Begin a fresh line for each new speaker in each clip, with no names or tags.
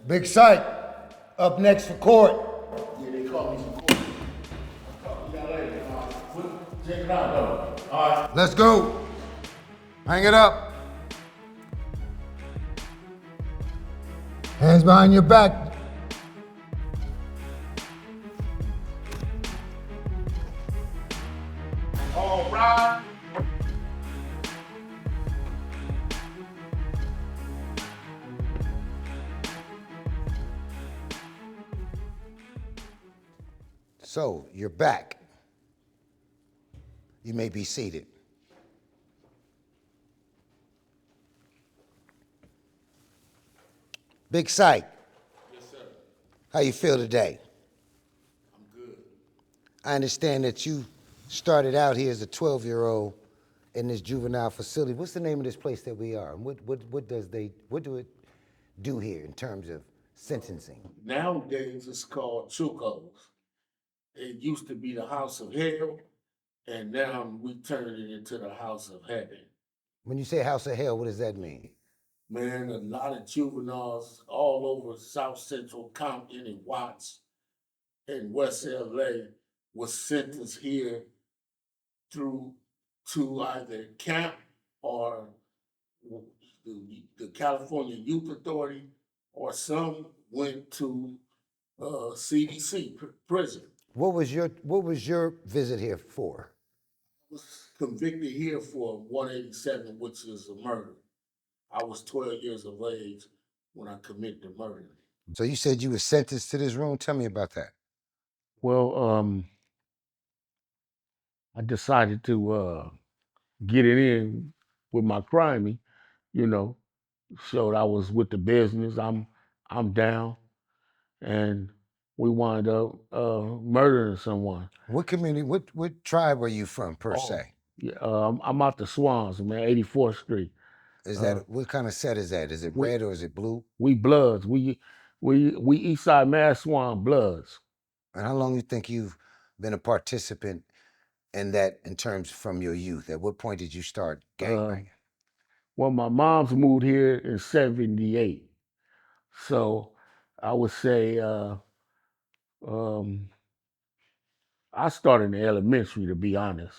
Big Syko, up next for court.
Yeah, they call me some court. I'll talk to y'all later. Check it out, though. All right.
Let's go. Hang it up. Hands behind your back.
All right.
So, you're back. You may be seated. Big Syko.
Yes, sir.
How you feel today?
I'm good.
I understand that you started out here as a 12-year-old in this juvenile facility. What's the name of this place that we are? And what do it do here in terms of sentencing?
Nowadays, it's called Chukos. It used to be the house of hell, and now we turned it into the house of heaven.
When you say house of hell, what does that mean?
Man, a lot of juveniles all over South Central Compton and Watts and West LA was sentenced here through to either camp or the California Youth Authority, or some went to CDC prison.
What was your visit here for?
I was convicted here for 187, which is a murder. I was 12 years of age when I committed the murder.
So you said you were sentenced to this room. Tell me about that.
Well, I decided to get it in with my crimey, you know, showed I was with the business. I'm down, and we wound up murdering someone.
What community, what tribe are you from per
Oh,
se?
yeah, I'm out the Swans, man, 84th Street.
Is
Uh,
that, what kind of set is that? Is it
we
red or is it blue?
we Bloods. We East Side Mass Swan Bloods.
And how long you think you've been a participant in that in terms from your youth? At what point did you start gangbanging?
Well, my mom's moved here in '78, so I would say um, I started in the elementary, to be honest.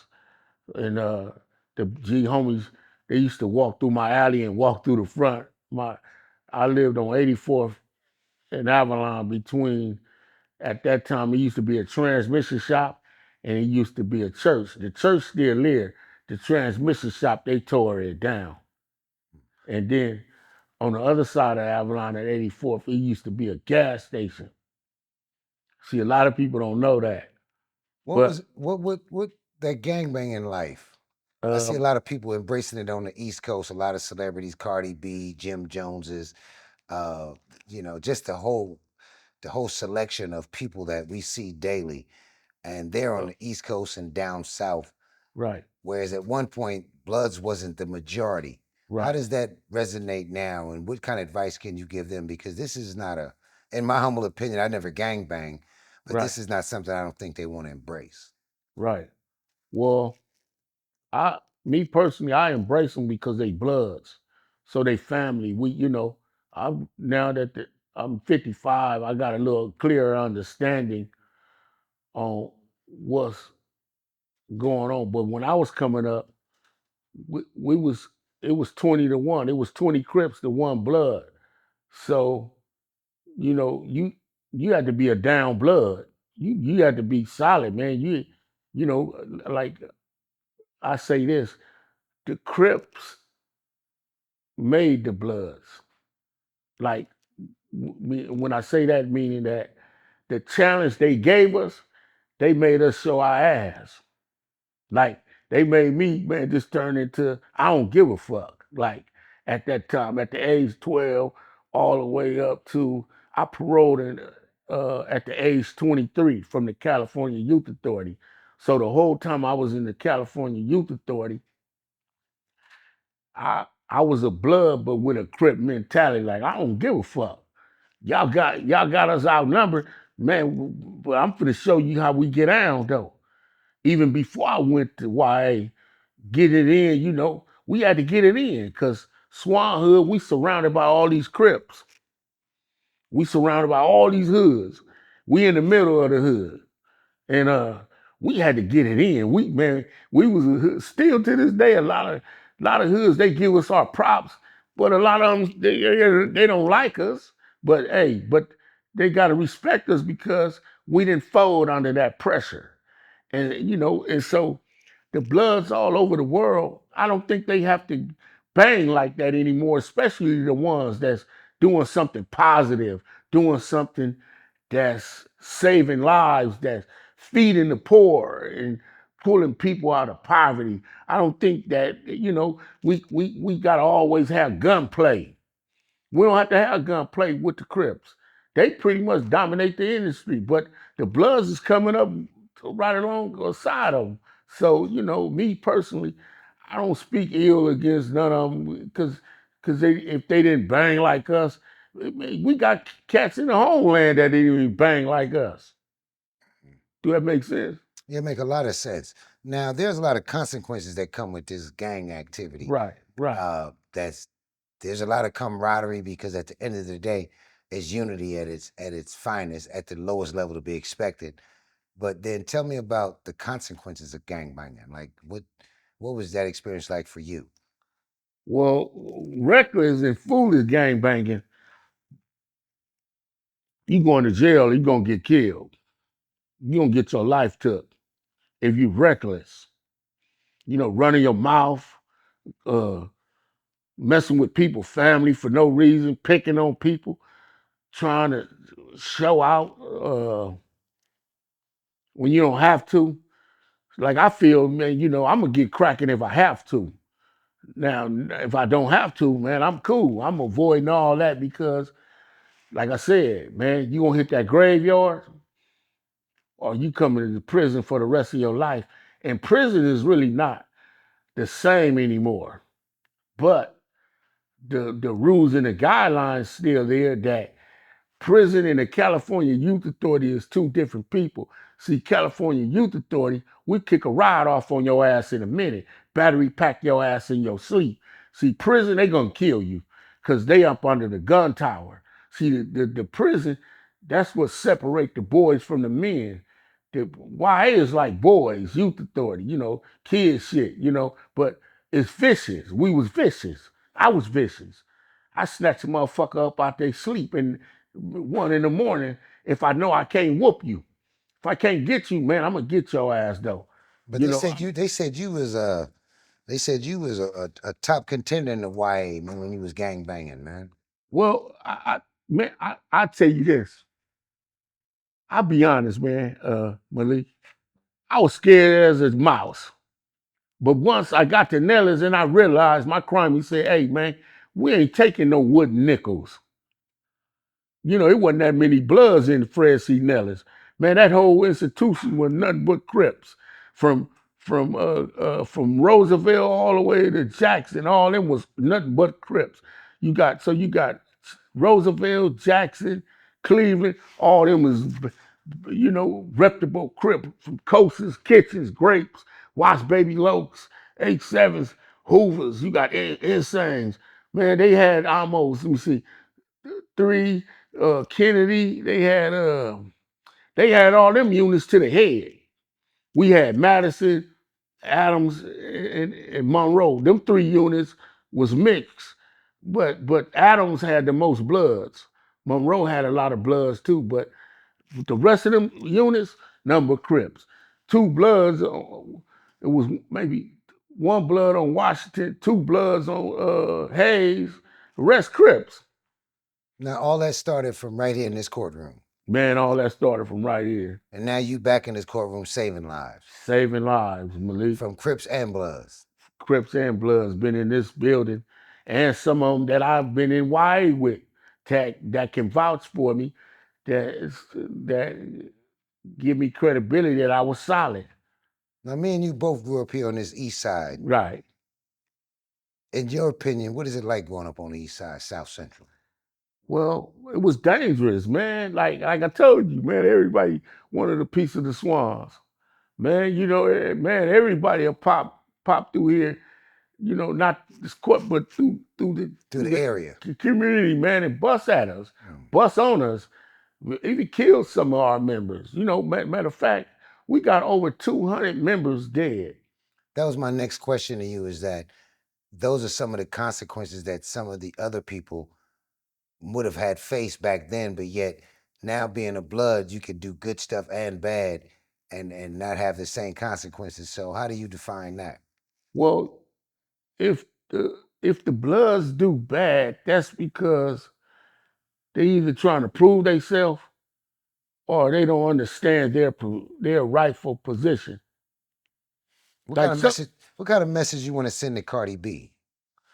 And the G homies, they used to walk through my alley and walk through the front. I lived on 84th and Avalon between, at that time, it used to be a transmission shop and it used to be a church. The church still there. The transmission shop, they tore it down. And then on the other side of Avalon at 84th, it used to be a gas station. See, a lot of people don't know that.
What
But
was what that gangbanging life? I see a
um,
lot of people embracing it on the East Coast. A lot of celebrities, Cardi B, Jim Joneses, uh, just the whole selection of people that we see daily, and they're on
uh,
the East Coast and down south.
right,
Whereas at one point, Bloods wasn't the majority. How
right,
does that resonate now, and what kind of advice can you give them? Because this is not in my humble opinion, I never gangbang, but
right,
this is not something I don't think they want to embrace.
right. Well, me personally, I embrace them because they Bloods, so they family. I'm now that I'm 55, I got a little clearer understanding on what's going on. But when I was coming up, we was it was 20 to 1. It was 20 Crips to 1 Blood. So you had to be a down blood. You had to be solid, man. You know like I say this, the Crips made the Bloods. Like when I say that, meaning that the challenge they gave us, they made us show our ass. Like they made me, man, just turn into I don't give a fuck. Like at that time, at the age 12, all the way up to I paroled at the age 23 from the California Youth Authority. So the whole time I was in the California Youth Authority, I was a blood, but with a Crip mentality. Like I don't give a fuck. Y'all got us outnumbered, man. But I'm finna show you how we get down though. Even before I went to YA, get it in, we had to get it in because Swan Hood, we surrounded by all these Crips. We surrounded by all these hoods. We in the middle of the hood. And we had to get it in. We was a hood. Still to this day, a lot of hoods, they give us our props, but a lot of them, they don't like us. But hey, but they got to respect us because we didn't fold under that pressure. And so the Bloods all over the world, I don't think they have to bang like that anymore, especially the ones that's doing something positive, doing something that's saving lives, that's feeding the poor and pulling people out of poverty. I don't think that, we gotta always have gunplay. We don't have to have gunplay with the Crips. They pretty much dominate the industry, but the Bloods is coming up right alongside of them. So, me personally, I don't speak ill against none of them because if they didn't bang like us, we got cats in the homeland that didn't even bang like us. Do that make sense?
Yeah, make a lot of sense. Now, there's a lot of consequences that come with this gang activity.
Right, right.
That's there's a lot of camaraderie because at the end of the day, it's unity at its finest, at the lowest level to be expected. But then tell me about the consequences of gangbanging. Like what was that experience like for you?
Well, reckless and foolish gang banging, you going to jail, you gonna get killed. You gonna get your life took if you reckless. Running your mouth, uh, messing with people, family for no reason, picking on people, trying to show out when you don't have to. Like I feel, man, I'm gonna get cracking if I have to. Now, if I don't have to, man, I'm cool. I'm avoiding all that because, like I said, man, you gonna hit that graveyard or you coming to prison for the rest of your life. And prison is really not the same anymore. But the rules and the guidelines still there that prison and the California Youth Authority is two different people. See, California Youth Authority, we kick a ride off on your ass in a minute, battery pack your ass in your sleep. See, prison, they gonna kill you because they up under the gun tower. See, the prison, that's what separate the boys from the men. The YA is like boys, youth authority, kids shit, but it's vicious. We was vicious. I was vicious. I snatch a motherfucker up out their sleep and 1 in the morning if I know I can't whoop you. If I can't get you, man, I'm gonna get your ass though.
But
You know,
they said you was a top contender in the YA, man, when you was gang banging, man.
well, I tell you this. I'll be honest, man, Malik. I was scared as a mouse. But once I got to Nellis and I realized my crime, he said, hey man, we ain't taking no wooden nickels. It wasn't that many Bloods in Fred C. Nellis. Man, that whole institution was nothing but Crips. From from Roosevelt all the way to Jackson, all them was nothing but Crips. You got Roosevelt, Jackson, Cleveland, all them was reputable Crip from Coasters, Kitchens, Grapes, Watts Baby Lokes, H7s, Hoovers. You got Insanes. Man, they had almost, let me see, three Kennedy. They had all them units to the head. We had Madison, Adams, and Monroe. Them three units was mixed, but Adams had the most Bloods. Monroe had a lot of Bloods too, but the rest of them units, number Crips. Two Bloods. It was maybe one Blood on Washington, two Bloods on Hayes. The rest Crips.
Now all that started from right here in this courtroom.
Man, all that started from right here.
And now you back in this courtroom saving lives.
Saving lives, Malik.
From Crips and Bloods.
Crips and Bloods been in this building, and some of them that I've been in YA with that can vouch for me, that give me credibility that I was solid.
Now me and you both grew up here on this east side.
Right.
In your opinion, what is it like growing up on the east side, South Central?
Well, it was dangerous, man. Like I told you, man, everybody wanted a piece of the Swans. Man, man, everybody will pop through here not this court, but through
Through the area.
the community, man, and bust at us, bust on us, even killed some of our members. Matter of fact, we got over 200 members dead.
That was my next question to you, is that those are some of the consequences that some of the other people would have had faced back then, but yet now being a blood, you could do good stuff and bad and not have the same consequences. So how do you define that?
Well, if the Bloods do bad, that's because they either trying to prove themselves or they don't understand their rightful position.
What
Like
kind of
some,
message? What kind of message you want to send to Cardi B,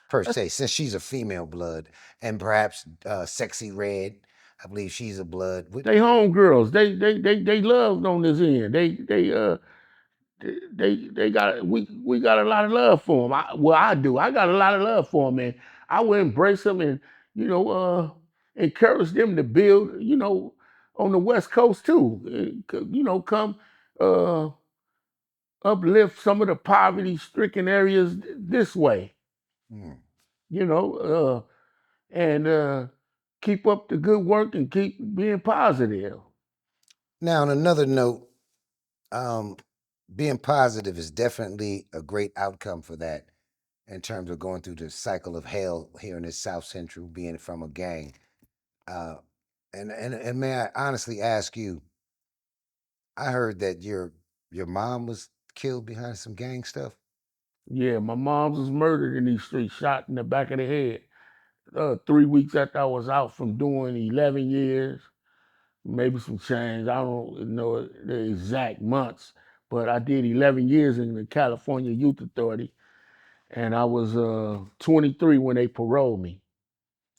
per se, since she's a female blood, and perhaps Sexy Red? I believe she's a blood.
they homegirls. They loved on this end. They got we got a lot of love for them. I do. I got a lot of love for them, and I would embrace them and encourage them to build. On the West Coast too. Come uh, uplift some of the poverty-stricken areas this way.
Hmm.
You know, and keep up the good work and keep being positive.
Now, on another note, um, being positive is definitely a great outcome for that in terms of going through the cycle of hell here in the South Central, being from a gang. Uh, and may I honestly ask you, I heard that your mom was killed behind some gang stuff.
Yeah, my mom was murdered in these streets, shot in the back of the head. 3 weeks after I was out from doing 11 years, maybe some change. I don't know the exact months, but I did 11 years in the California Youth Authority, and I was 23 when they paroled me.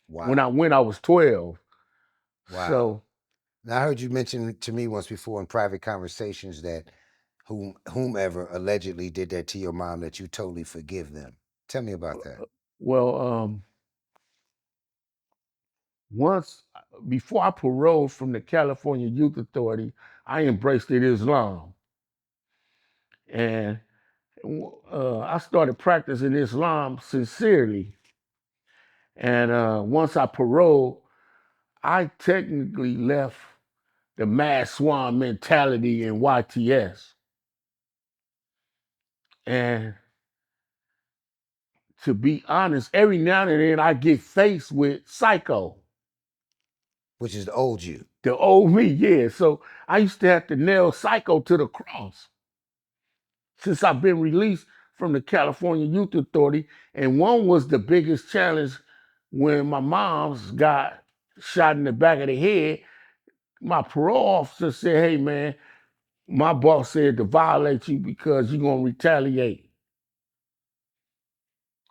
When I
Wow.
went, I was 12.
Wow.
So
Now, I heard you mention to me once before in private conversations that whomever allegedly did that to your mom, that you totally forgive them. Tell me about that.
well, once before I paroled from the California Youth Authority, I embraced Islam, and I started practicing Islam sincerely. And once I paroled, I technically left the mass swan mentality in YTS. And to be honest, every now and then I get faced with Psycho,
Which is the old you.
the old me, yeah. So I used to have to nail Psycho to the cross since I've been released from the California Youth Authority. And one was the biggest challenge when my mom's got shot in the back of the head. My parole officer said, "Hey man, my boss said to violate you because you're gonna retaliate."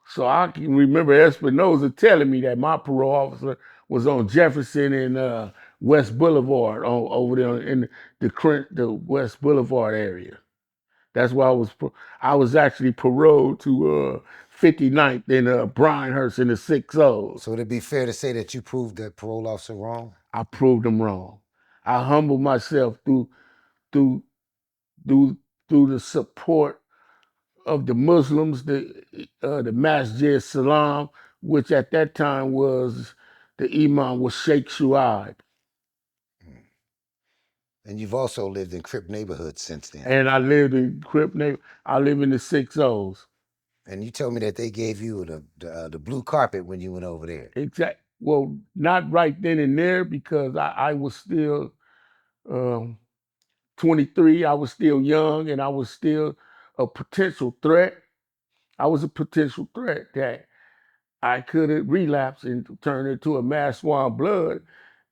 So I can remember Espinoza telling me that my parole officer was on Jefferson and West Boulevard over there in the West Boulevard area. That's why I was actually paroled to 59th in Bryanhurst in the 6-0.
So would it be fair to say that you proved that parole officer wrong?
I proved them wrong. I humbled myself through through through the support of the Muslims, the Masjid Salam, which at that time was the Imam was Sheikh Shuaib.
And you've also lived in Crip neighborhoods since then.
And I lived in Crip neighborhood. I live in the 6-0s.
And you told me that they gave you the blue carpet when you went over there.
Exact. Well, not right then and there because I was still 23. I was still young and I was still a potential threat. I was a potential threat that I could relapse and turn into a mass swan blood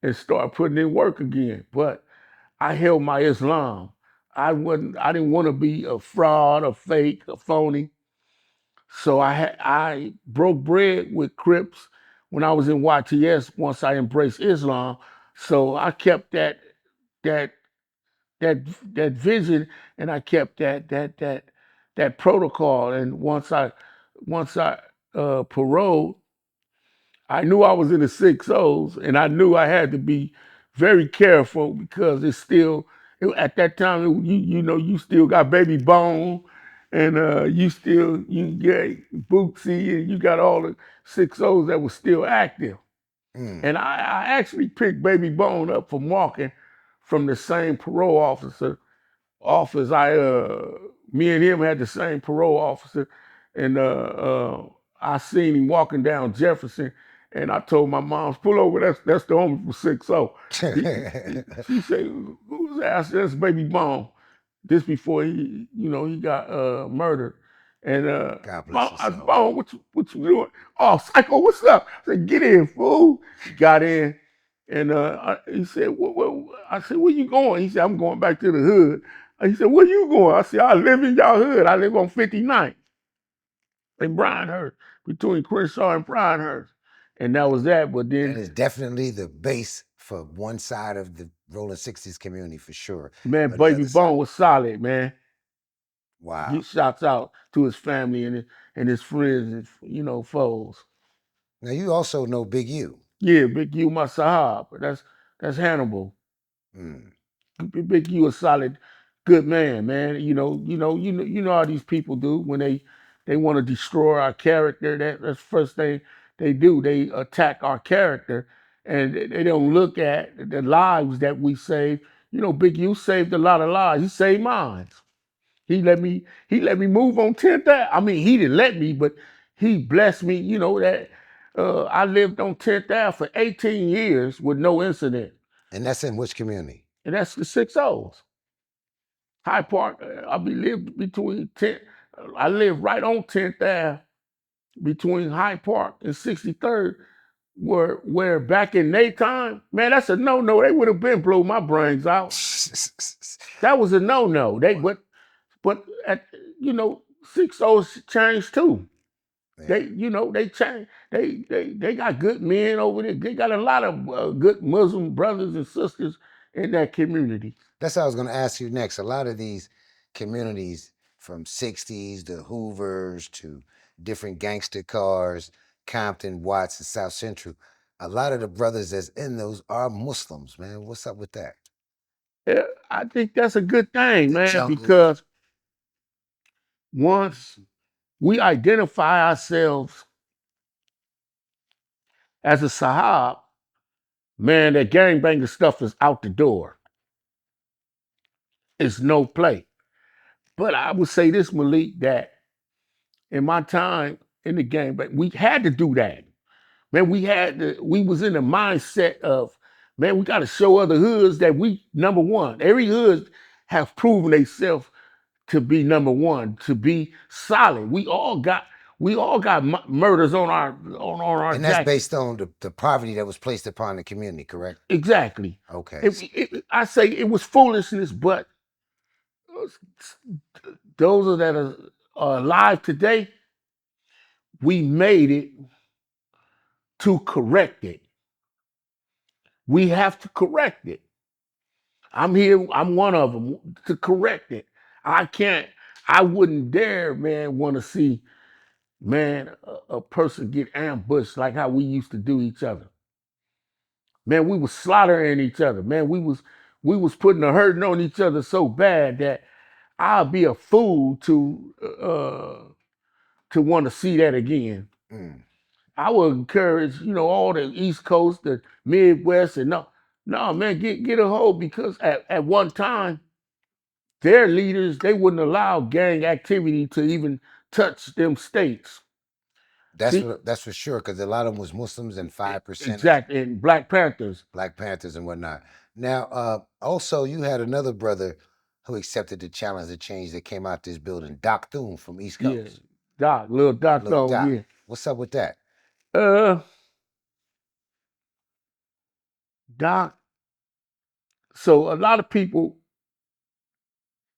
and start putting in work again. But I held my Islam. I didn't want to be a fraud, a fake, a phony. So I broke bread with Crips when I was in YTS once I embraced Islam. So I kept that that that vision and I kept that protocol. And once I paroled, I knew I was in the 6-0s and I knew I had to be very careful because it's still at that time you still got baby bone and you get Bootsy, and you got all the 6-0s that were still active.
Mm.
And I actually picked Baby Bone up from walking from the same parole office. Me and him had the same parole officer, and I seen him walking down Jefferson, and I told my mom, "Pull over, that's the homie from 6-0." She said, "Who's that?" I said, "That's Baby Bone." This before he got murdered. And
God bless
Bone,
his
I said,
soul.
"Bone, what you doing?" "Oh, Psycho, what's up?" I said, "Get in, fool." He got in, and he said, I said, "Where you going?" He said, "I'm going back to the hood." He said, "Where you going?" I said, "I live in y'all hood. I live on 59th in Bryanhurst, between Crenshaw and Bryanhurst." And that was that. But
That
then,
is definitely the base for one side of the Rolling 60s community for sure.
man,
On the
Baby
other side,
Bone was solid, man.
wow.
He shouts out to his family and his friends and foes.
Now you also know Big U.
Yeah, Big U my Sahab. That's Hannibal.
Mm.
Big U a solid, good man, man. You know how these people do when they want to destroy our character. That's the first thing they do. They attack our character, and they don't look at the lives that we saved. Big U saved a lot of lives. He saved mine. He let me move on 10th Ave. I mean, he didn't let me, but he blessed me. That I lived on 10th Ave for 18 years with no incident,
And that's in which community?
and that's the 6-0s. High Park. I lived between 10. I lived right on 10th Ave between High Park and 63rd. Where back in their time, man, that's a no. They would have been blew my brains out. That was a no. But at 6-0's changed too.
Yeah.
They changed. They got good men over there. They got a lot of good Muslim brothers and sisters in that community.
That's what I was going to ask you next. A lot of these communities from 60s to Hoovers to different gangster cars, Compton, Watts, and South Central, a lot of the brothers that's in those are Muslims, man. What's up with that?
Yeah, I think that's a good thing,
The
man,
jungle.
because once we identify ourselves as a Sahab, man, that gangbanger stuff is out the door. It's no play. But I would say this, Malik, that in my time in the game, but we had to do that. Man, we was in the mindset of, man, we got to show other hoods that we number one. Every hood have proven themselves to be number one, to be solid. We all got murders on our
And that's
jacket.
based on the poverty that was placed upon the community, correct?
Exactly.
Okay.
I say it was foolishness, but those that are alive today, we made it to correct it. We have to correct it. I'm here. I'm one of them to correct it. I can't. I wouldn't dare, man, want to see, man, a person get ambushed like how we used to do each other. Man, we was slaughtering each other. Man, we was putting a hurting on each other so bad that I'll be a fool to want to see that again.
Mm.
I would encourage, all the East Coast, the Midwest, and no, man, get a hold because at one time their leaders, they wouldn't allow gang activity to even touch them states. See,
That's for sure, because a lot of them was Muslims and 5% is
exactly, and Black Panthers.
Black Panthers and whatnot. Now, also you had another brother who accepted the challenge to change that came out this building, Doc Thune from East
Yeah,
Coast.
Little Doc
Look,
Thone,
Doc,
yeah.
what's up with that?
Uh, Doc. So a lot of people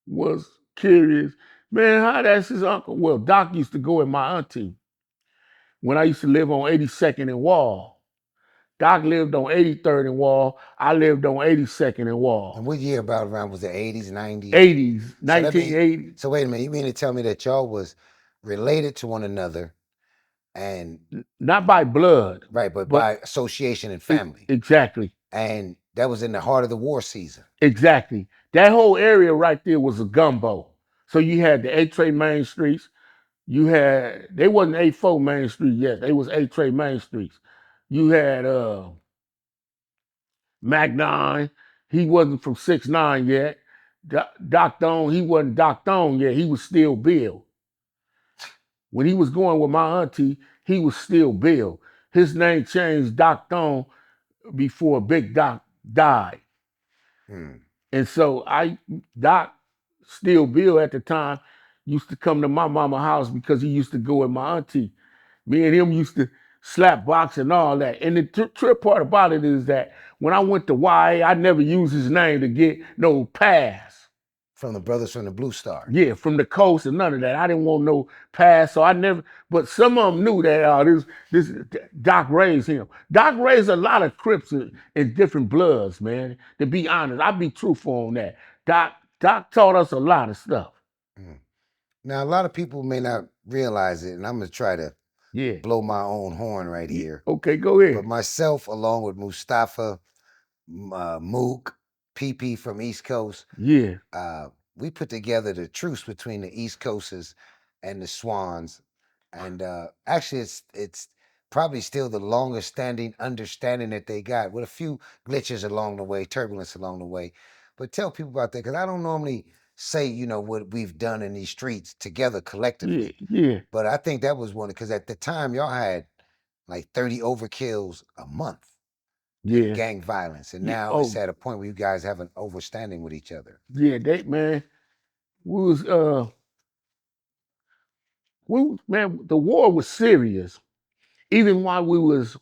was curious, man, how that's his uncle? Well, Doc used to go with my auntie when I used to live on 82nd and Wall. Doc lived on 83rd and Wall. I lived on 82nd and
And
Wall.
what year about around was it 80s, 90s?
80s,
So that mean
1980.
so wait a minute, you mean to tell me that y'all was related to one another and
Not by blood,
right, but
but
by association and family.
exactly,
And that was in the heart of the war season.
exactly. That whole area right there was a gumbo. So you had the 8 main streets. You had, they wasn't 84 main street yet. They was 8 main streets. You had Mac 9. He wasn't from 6'9" yet. Doc Don, he wasn't Doc Don yet. He was still Bill. When he was going with my auntie, he was still Bill. His name changed Doc Don before Big Doc died. And so Doc, still Bill at the time, used to come to my mama house because he used to go with my auntie. Me and him used to slap box and all that. And the trip part about it is that when I went to YA, I never used his name to get no pass.
From the brothers from the Blue Star.
Yeah, from the coast and none of that. I didn't want no pass, so I never. But some of them knew that this Doc raised him. Doc raised a lot of Crips in different bloods, man. To be honest, I'll be truthful on that. Doc taught us a lot of stuff.
Now, a lot of people may not realize it, and I'm gonna try to
Yeah.
blow my own horn right here.
Okay, go ahead.
But myself, along with Mustafa, Mook, PP from East Coast,
Yeah.
we put together the truce between the East Coasters and the Swans, and actually, it's probably still the longest standing understanding that they got, with a few glitches along the way, turbulence along the way. But tell people about that, because I don't normally say, you know, what we've done in these streets together collectively.
Yeah.
But I think that was one, because at the time y'all had like 30 overkills a month.
Yeah.
Gang violence, and now it's at a point where you guys have an overstanding with each other.
Yeah, man, we was the war was serious. Even while we was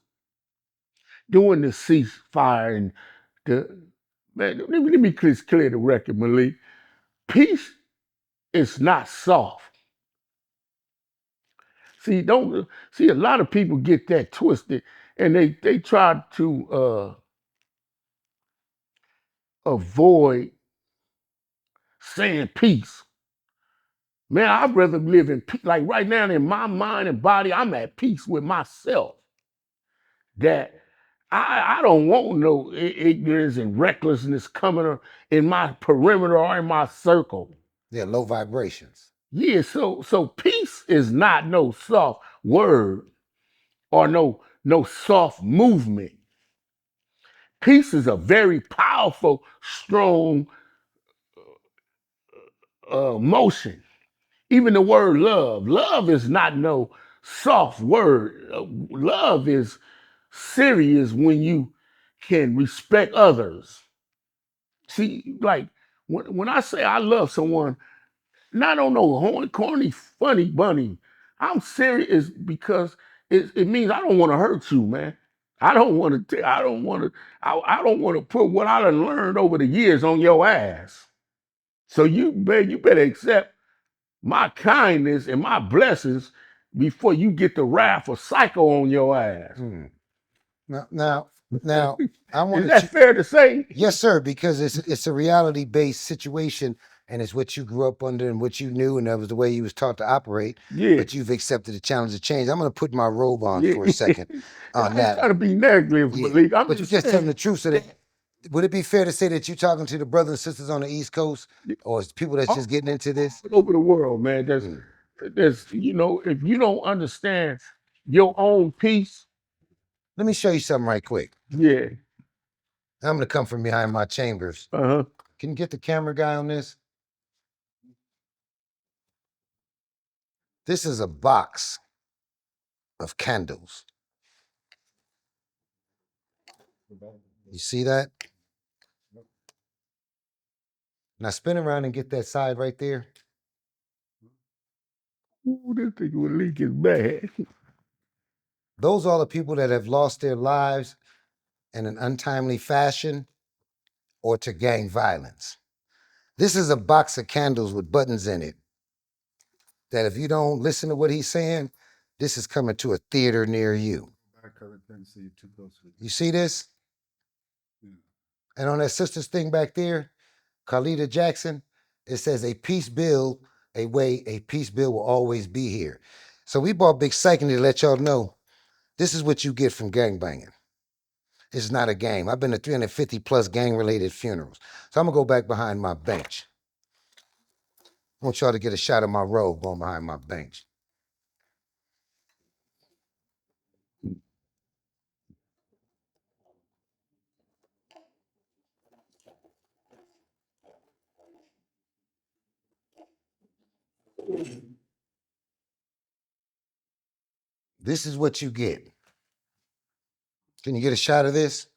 doing the ceasefire and let me clear the record, Malik. Peace is not soft. See, a lot of people get that twisted, and they try to avoid saying peace. Man, I'd rather live in peace. Like right now, in my mind and body, I'm at peace with myself. That I don't want no ignorance and recklessness coming in my perimeter or in my circle.
Yeah, low vibrations.
Yeah, so peace is not no soft word or no soft movement. Peace is a very powerful, strong motion. Even the word love is not no soft word. Love is serious when you can respect others. See, like when I say I love someone, not on no corny, funny bunny. I'm serious because it means I don't want to hurt you, man. I don't want to. I don't want to. I don't want to put what I done learned over the years on your ass. So you better accept my kindness and my blessings before you get the wrath of Psycho on your ass.
Now, I want
Is that fair to say?
Yes, sir, because it's a reality based situation, and it's what you grew up under and what you knew, and that was the way you was taught to operate.
Yeah.
But you've accepted the challenge of change. I'm gonna put my robe on for a second on
I
that.
ain't trying to be negative,
Yeah.
Malik.
But you just telling the truth. So that, would it be fair to say that you're talking to the brothers and sisters on the East Coast, or is people that's just getting into this?
All over the world, man. There's you know, if you don't understand your own peace.
Let me show you something right quick.
Yeah.
I'm gonna come from behind my chambers.
Uh-huh.
Can you get the camera guy on this? This is a box of candles. You see that? Now spin around and get that side right there.
Ooh, this thing would leak his bad.
Those are the people that have lost their lives in an untimely fashion or to gang violence. This is a box of candles with buttons in it that if you don't listen to what he's saying, this is coming to a theater near you. You see this? And on that sister's thing back there, Carlita Jackson, it says a peace bill will always be here. So we bought Big Syko to let y'all know this is what you get from gangbanging. It's not a game. I've been to 350 plus gang related funerals. So I'm gonna go back behind my bench. I want y'all to get a shot of my robe going behind my bench. This is what you get. Can you get a shot of this?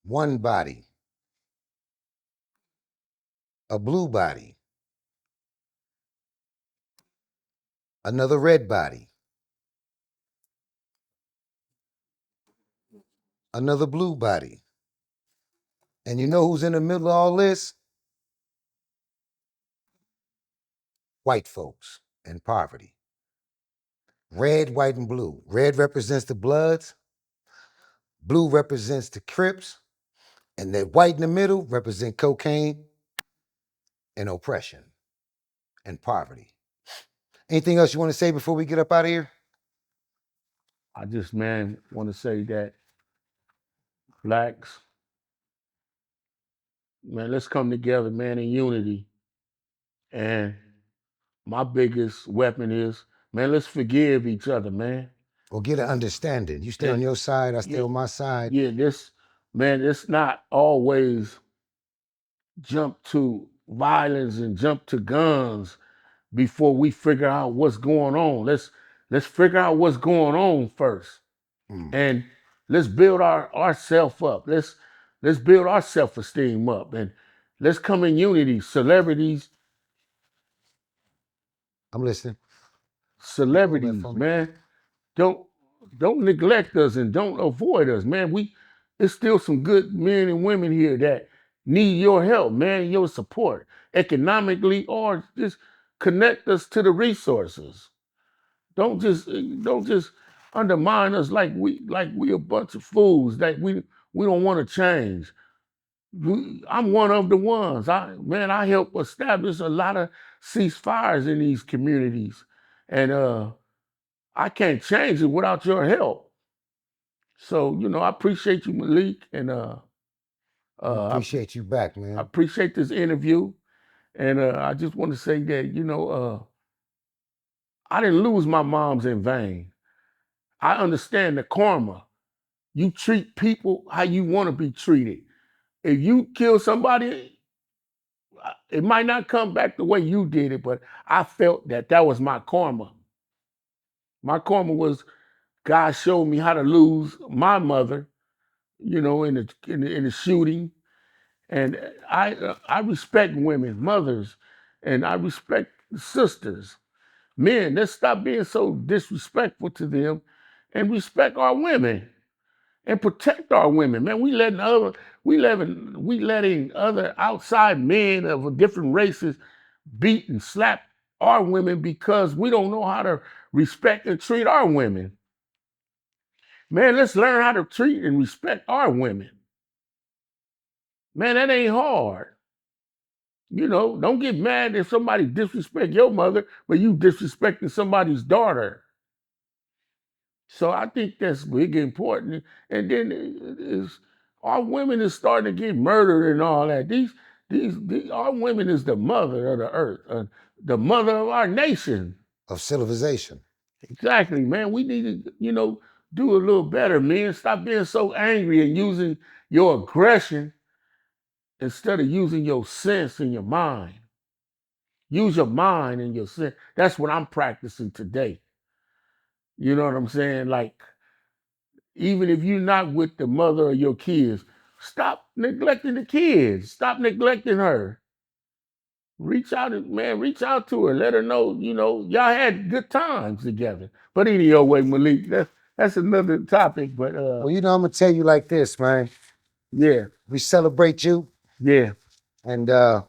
One body, a blue body, another red body, another blue body. And you know who's in the middle of all this? White folks and poverty. Red, white, and blue. Red represents the Bloods, blue represents the Crips, and that white in the middle represent cocaine and oppression and poverty. Anything else you want to say before we get up out of here?
I just, man, want to say that blacks, man, let's come together, man, in unity. And my biggest weapon is, man, let's forgive each other, man.
Or get an understanding. You stay on your side, I stay on my side.
Yeah, man, it's not always jump to violence and jump to guns before we figure out what's going on. Let's figure out what's going on first. And let's build ourself up. Let's build our self-esteem up, and let's come in unity. Celebrities,
I'm listening.
man, don't neglect us and don't avoid us, man. There's still some good men and women here that need your help, man, your support, economically, or just connect us to the resources. Don't just undermine us like we a bunch of fools that we don't want to change. I'm one of the ones. I help establish a lot of ceasefires in these communities, and I can't change it without your help. So I appreciate you, Malik, and
I appreciate you back, man.
I appreciate this interview, and I just want to say that I didn't lose my moms in vain. I understand the karma. You treat people how you want to be treated. If you kill somebody, it might not come back the way you did it, but I felt that was my karma. My karma was God showed me how to lose my mother, in the shooting. And I respect women, mothers, and I respect sisters. Men, let's stop being so disrespectful to them and respect our women and protect our women. Man, we letting other outside men of different races beat and slap our women because we don't know how to respect and treat our women. Man, let's learn how to treat and respect our women. Man, that ain't hard. Don't get mad if somebody disrespect your mother, but you disrespecting somebody's daughter. So I think that's big important. And then our women is starting to get murdered and all that. These our women is the mother of the earth, the mother of our nation.
Of civilization.
Exactly, man. We need to, do a little better, man. Stop being so angry and using your aggression instead of using your sense and your mind. Use your mind and your sense. That's what I'm practicing today. You know what I'm saying? Like, even if you're not with the mother of your kids, stop neglecting the kids. Stop neglecting her. Reach out to her. Let her know, y'all had good times together. But anyway, Malik, that's another topic. But
Well, I'm gonna tell you like this, man.
Yeah.
We celebrate you.
Yeah.
And we're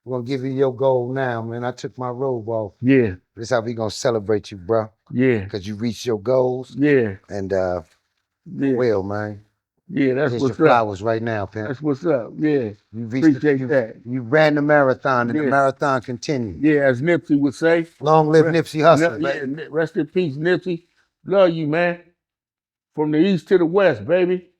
gonna give you your gold now, man. I took my robe off.
Yeah.
This is how we gonna celebrate you, bro.
Yeah.
Because you reached your goals.
Yeah.
And
yeah.
well, man.
Yeah, that's
Here's
what's
your
up.
flowers right now, pimp.
That's what's up. Yeah.
You reached
Appreciate that.
You ran the marathon, and the marathon continues.
Yeah, as Nipsey would say.
Long live Nipsey Hussle, man.
Rest in peace, Nipsey. Love you, man. From the east to the west, baby.